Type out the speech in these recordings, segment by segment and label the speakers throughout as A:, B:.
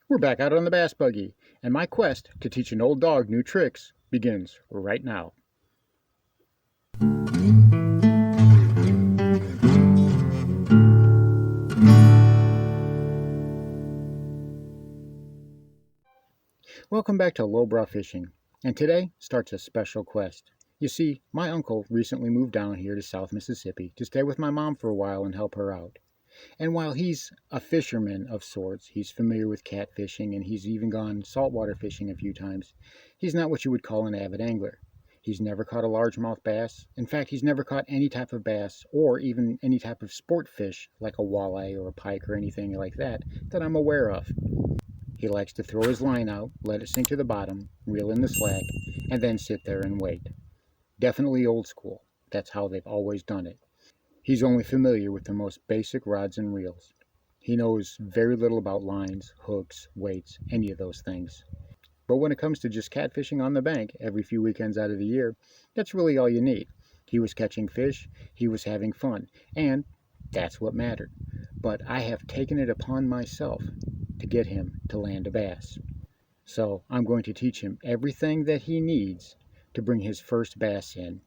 A: We're back out on the bass buggy, and my quest to teach an old dog new tricks begins right now. Welcome back to Lowbrow Fishing, and today starts a special quest. You see, my uncle recently moved down here to South Mississippi to stay with my mom for a while and help her out. And while he's a fisherman of sorts, he's familiar with catfishing and he's even gone saltwater fishing a few times, he's not what you would call an avid angler. He's never caught a largemouth bass. In fact, he's never caught any type of bass or even any type of sport fish like a walleye or a pike or anything like that I'm aware of. He likes to throw his line out, let it sink to the bottom, reel in the slack, and then sit there and wait. Definitely old school. That's how they've always done it. He's only familiar with the most basic rods and reels. He knows very little about lines, hooks, weights, any of those things. But when it comes to just catfishing on the bank every few weekends out of the year, that's really all you need. He was catching fish, he was having fun, and that's what mattered. But I have taken it upon myself to get him to land a bass. So I'm going to teach him everything that he needs to bring his first bass in.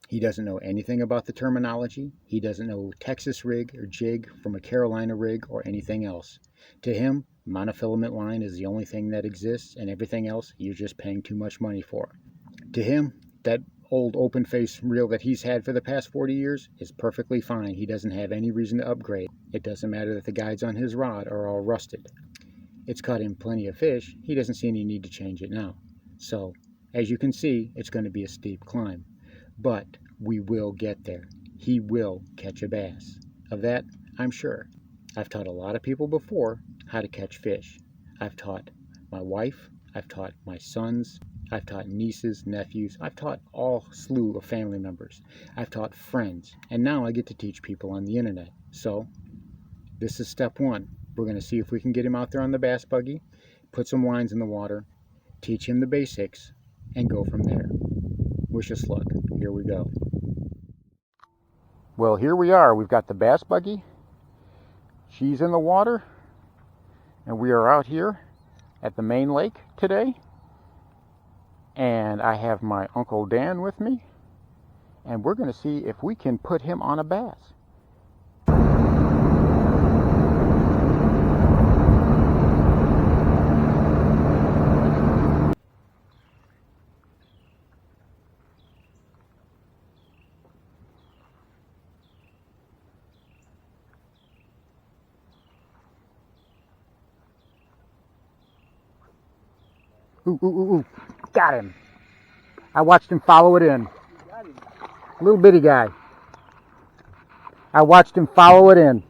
A: He doesn't know anything about the terminology. He doesn't know Texas rig or jig from a Carolina rig or anything else. To him, monofilament line is the only thing that exists, and everything else you're just paying too much money for. To him, that old open face reel that he's had for the past 40 years is perfectly fine. He doesn't have any reason to upgrade. It doesn't matter that the guides on his rod are all rusted. It's caught him plenty of fish. He doesn't see any need to change it now. So, as you can see, it's going to be a steep climb. But we will get there. He will catch a bass. Of that, I'm sure. I've taught a lot of people before how to catch fish. I've taught my wife, I've taught my sons, I've taught nieces, nephews, I've taught all slew of family members. I've taught friends, and now I get to teach people on the internet. So, this is step one. We're going to see if we can get him out there on the bass buggy, put some lines in the water, teach him the basics, and go from there. Wish us luck. Here we go. Well, here we are. We've got the bass buggy. She's in the water, and we are out here at the main lake today. And I have my Uncle Dan with me, and we're going to see if we can put him on a bass. Ooh, ooh, ooh, ooh. Got him. I watched him follow it in. Little bitty guy. I watched him follow it in.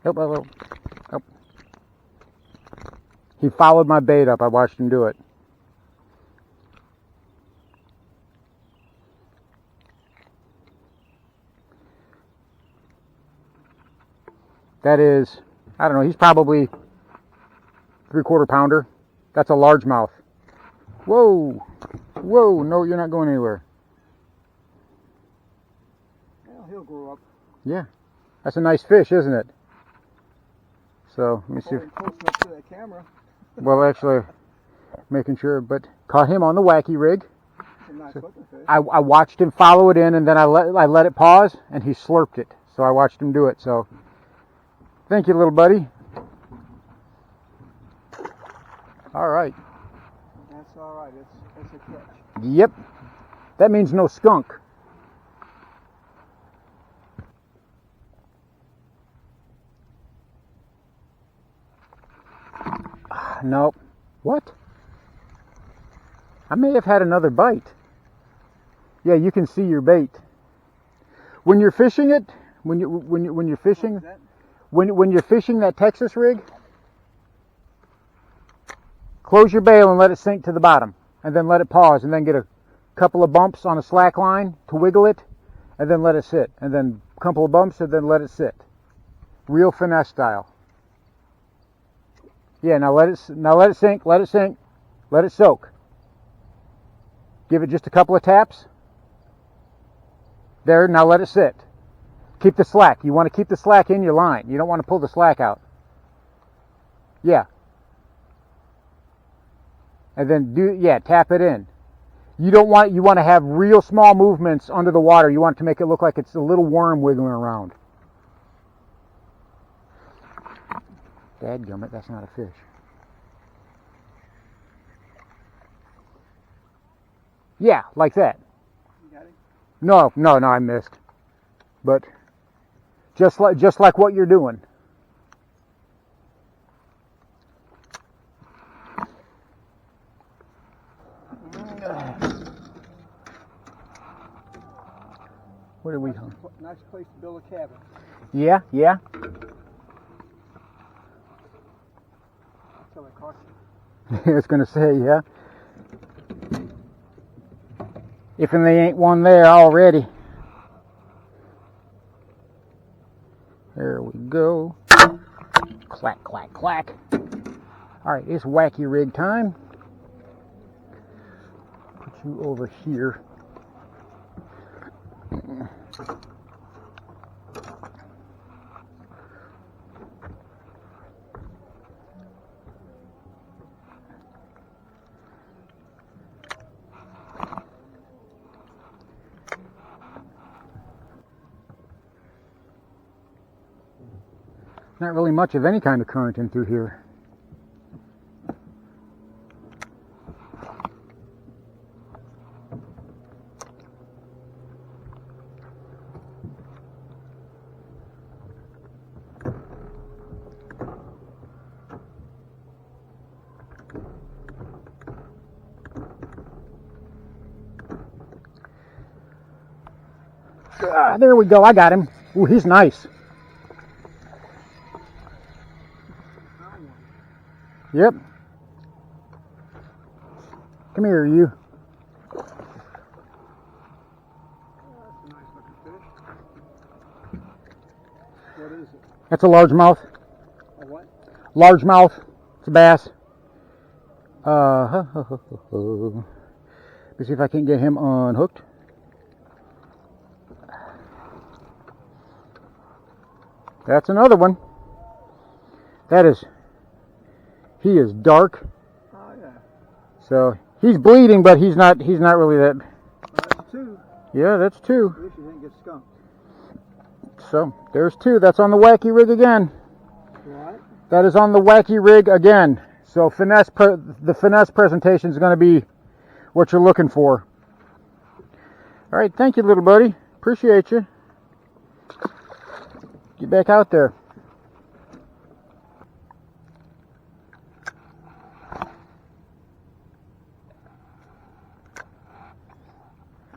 A: Oh. He followed my bait up. I watched him do it. That is, I don't know, he's probably 3/4 pounder. That's a largemouth. Whoa, whoa, no, you're not going anywhere.
B: Well, he'll grow up.
A: Yeah, that's a nice fish, isn't it? So, let me see.
B: Close enough to that camera.
A: Well, actually, making sure, but caught him on the wacky rig. So I watched him follow it in, and then I let it pause, and he slurped it. So I watched him do it. So, thank you, little buddy. All right.
B: That's all right. It's a catch.
A: Yep. That means no skunk. Nope. What? I may have had another bite. Yeah, you can see your bait. When you're fishing it, when you're fishing, when you're fishing that Texas rig, close your bail and let it sink to the bottom, and then let it pause, and then get a couple of bumps on a slack line to wiggle it, and then let it sit, and then a couple of bumps, and then let it sit. Real finesse style. Yeah, now let it sink, let it sink, let it soak. Give it just a couple of taps. There, now let it sit. Keep the slack. You want to keep the slack in your line. You don't want to pull the slack out. Yeah. And then tap it in. You want to have real small movements under the water. You want it to make it look like it's a little worm wiggling around. Dadgummit, that's not a fish. Yeah, like that.
B: You got it?
A: No, I missed. But just like what you're doing. What did we?
B: Nice place to build a cabin.
A: Yeah.
B: Until it costs you.
A: I was gonna say, yeah. If and they ain't one there already. There we go. Clack, clack, clack. All right, it's wacky rig time. Put you over here. Not really much of any kind of current in through here. There we go, I got him. Ooh, he's nice. Yep. Come here, you.
B: That's a nice looking fish. What is it?
A: That's a largemouth.
B: A what?
A: Largemouth. It's a bass. Let's see if I can get him unhooked. That's another one. He is dark.
B: Oh yeah.
A: So he's bleeding, but he's not really that.
B: That's two.
A: Yeah, that's two.
B: I wish you didn't get skunked.
A: So there's two. That's on the wacky rig again.
B: What?
A: That is on the wacky rig again. So the finesse presentation is going to be what you're looking for. All right, thank you, little buddy. Appreciate you. Get back out there.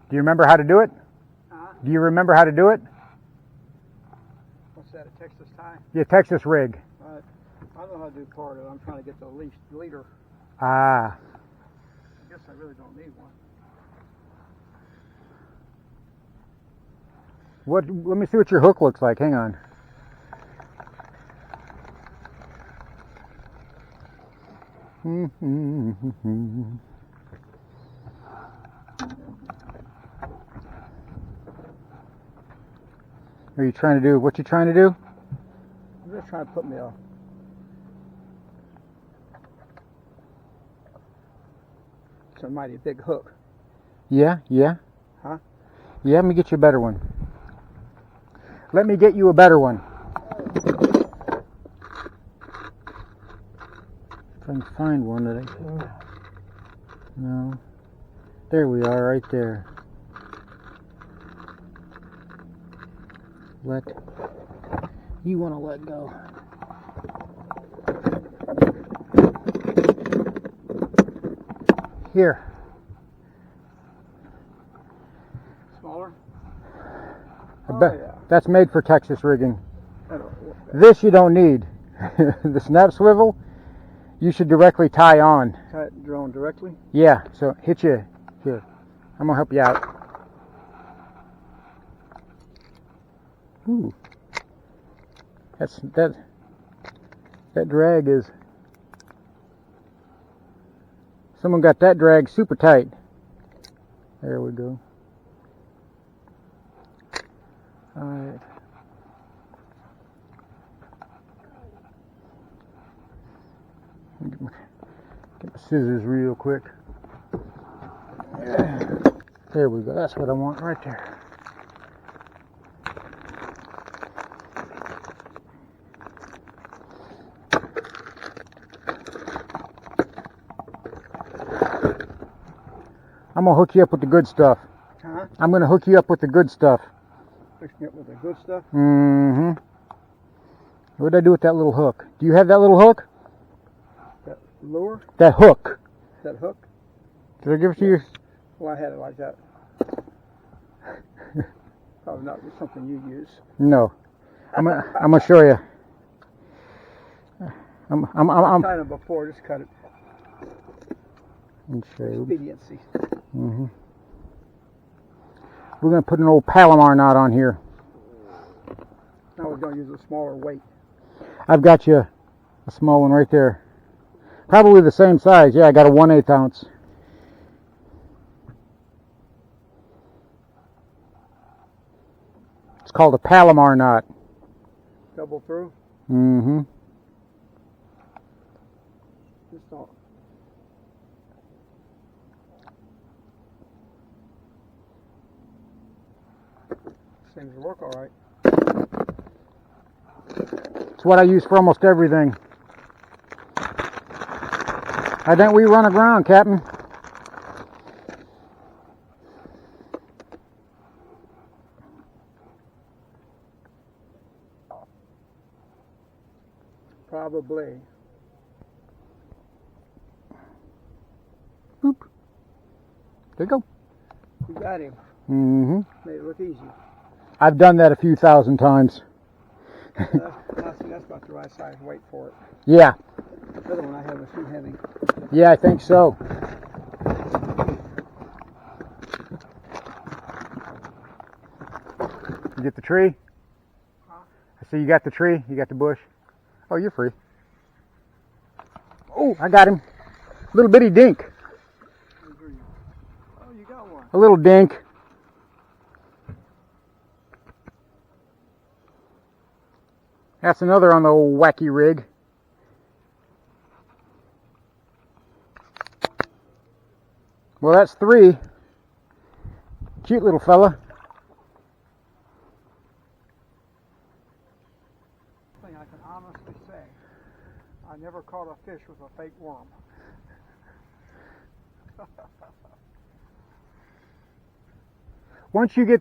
A: Do you remember how to do it? Do you remember how to do it?
B: What's that, a Texas tie?
A: Yeah, Texas rig.
B: I know how to do part of it. I'm trying to get the leader.
A: Ah.
B: I guess I really don't need one.
A: Let me see what your hook looks like. Hang on. Are you trying to do what you trying to do?
B: I'm just trying to put me a. It's a mighty big hook.
A: Yeah.
B: Huh?
A: Yeah, let me get you a better one. Let me get you a better one. Trying to find one that I. No. There we are, right there. You want to let go. Here.
B: Smaller?
A: Yeah. That's made for Texas rigging.
B: That'll work better.
A: This you don't need. The snap swivel, you should directly tie on.
B: Tie it drone directly?
A: Yeah, so hit you. Here. I'm going to help you out. Ooh. That drag is. Someone got that drag super tight. There we go. All right. scissors real quick. There we go. That's what I want right there. I'm going to hook you up with the good stuff.
B: Huh?
A: I'm going to hook you up with the good stuff.
B: Fixing it with the good stuff.
A: Mm-hmm. What did I do with that little hook? Do you have that little hook?
B: That lure?
A: That hook.
B: That hook?
A: Did I give it to you?
B: Well, I had it like that. Probably not something you use.
A: No. I'm gonna show you. I'm
B: Tried it before. Just cut it. Expediency.
A: Mm-hmm. We're gonna put an old Palomar knot on here.
B: Now we're gonna use a smaller weight.
A: I've got you a small one right there. Probably the same size. Yeah, I got a 1/8 ounce. It's called a Palomar knot.
B: Double through.
A: Mm-hmm.
B: Just all. Seems to work all right.
A: It's what I use for almost everything. I think we run aground, Captain.
B: Probably.
A: Boop. There you go.
B: You got him.
A: Mm-hmm.
B: Made it look easy.
A: I've done that a few thousand times.
B: That's about the right size weight for it.
A: Yeah.
B: The other one I have was too heavy.
A: Yeah, I think so. You get the tree?
B: Huh?
A: I see you got the tree. You got the bush. Oh, you're free. Oh, I got him. Little bitty dink.
B: Oh, you got one.
A: A little dink. That's another on the old wacky rig. Well, that's 3. Cute little fella.
B: Thing I can honestly say, I never caught a fish with a fake worm.
A: Once you get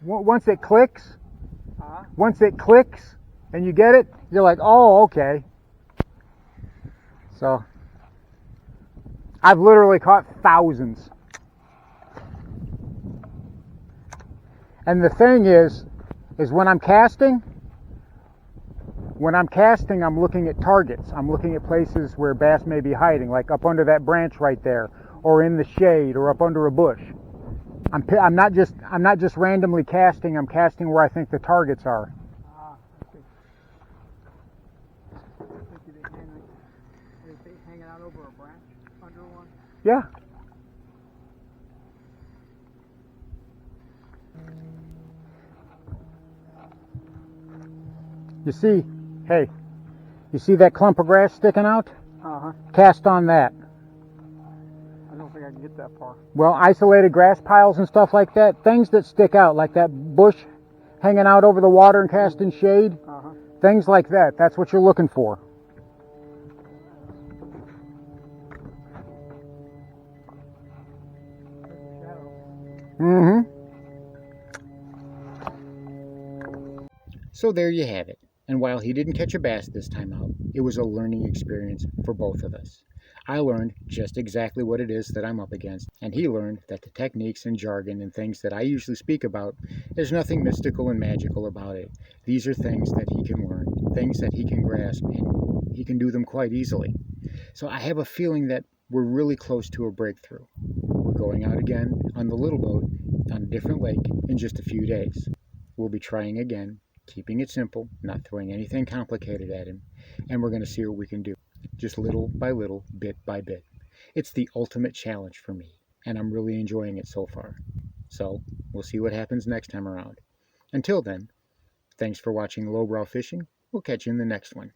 A: once it clicks,
B: Huh?
A: and you get it, you're like, oh, okay. So, I've literally caught thousands. And the thing is when I'm casting, I'm looking at targets. I'm looking at places where bass may be hiding, like up under that branch right there, or in the shade, or up under a bush. I'm not just randomly casting. I'm casting where I think the targets are.
B: I think you'd be hanging out over a branch, under one.
A: Yeah. You see, hey, you see that clump of grass sticking out?
B: Uh-huh.
A: Cast on that.
B: I don't think I can get that far.
A: Well, isolated grass piles and stuff like that, things that stick out, like that bush hanging out over the water and cast in shade,
B: Uh-huh.
A: things like that, that's what you're looking for.
B: There's a shadow.
A: Mm-hmm. So there you have it. And while he didn't catch a bass this time out, it was a learning experience for both of us. I learned just exactly what it is that I'm up against, and he learned that the techniques and jargon and things that I usually speak about, there's nothing mystical and magical about it. These are things that he can learn, things that he can grasp, and he can do them quite easily. So I have a feeling that we're really close to a breakthrough. We're going out again on the little boat on a different lake in just a few days. We'll be trying again, keeping it simple, not throwing anything complicated at him, and we're going to see what we can do, just little by little, bit by bit. It's the ultimate challenge for me, and I'm really enjoying it so far. So, we'll see what happens next time around. Until then, thanks for watching Lowbrow Fishing. We'll catch you in the next one.